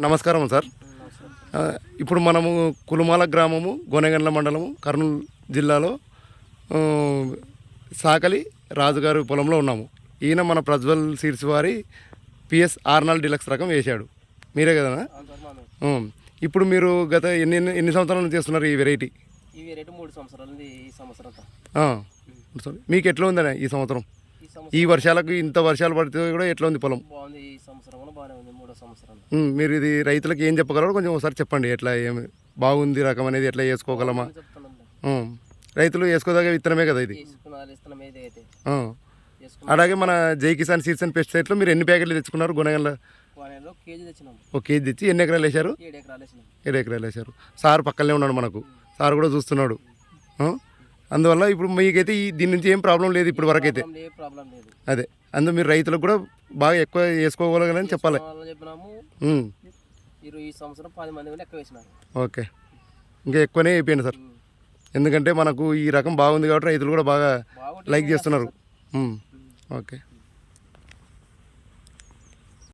నమస్కారం సార్. ఇప్పుడు మనము కులుమాల గ్రామము గోనెగండ్ల మండలము కర్నూలు జిల్లాలో సాకలి రాజుగారి పొలంలో ఉన్నాము. ఈయన మన ప్రజ్వల్ సీడ్స్ వారి PS ఆర్నాల్ డీలక్స్ రకం వేశాడు. మీరే కదా? ఇప్పుడు మీరు గత ఎన్ని సంవత్సరాల నుంచి చేస్తున్నారు ఈ వెరైటీ? ఈ వెరైటీ 3 సంవత్సరాలు ఈ సంవత్సరం. మీకు ఎట్లా ఉందనే ఈ సంవత్సరం? ఈ వర్షాలకు ఇంత వర్షాలు పడితే కూడా ఎట్లా ఉంది పొలం? బాగుంది. ఈ సంవత్సరం కూడా బాగానే ఉంది. 3వ సంవత్సరం. మీరు ఇది రైతులకు ఏం చెప్పగలరో కొంచెం ఒకసారి చెప్పండి. ఎట్లా ఏమి బాగుంది రకం అనేది ఎట్లా వేసుకోగలమా? రైతులు వేసుకోదగ్గ విత్తనమే కదా ఇది. అలాగే మన జై కిసాన్ సీడ్స్ అండ్ పెస్టిసైడ్స్లో మీరు ఎన్ని ప్యాకెట్లు తెచ్చుకున్నారు? గొనగండ్ల ఒక కేజీ తెచ్చి ఎన్ని ఎకరాలు వేశారు? 7 ఎకరాలు వేశారు. సార్ పక్కనే ఉన్నాడు, మనకు సార్ కూడా చూస్తున్నాడు. అందువల్ల ఇప్పుడు మీకైతే దీని నుంచి ఏం ప్రాబ్లం లేదు ఇప్పుడు వరకు అయితే. అదే అందులో మీరు రైతులకు కూడా బాగా ఎక్కువ వేసుకోగలగలని చెప్పాలి. ఓకే, ఇంకా ఎక్కువనే అయిపోయింది సార్. ఎందుకంటే మనకు ఈ రకం బాగుంది కాబట్టి రైతులు కూడా బాగా లైక్ చేస్తున్నారు. ఓకే.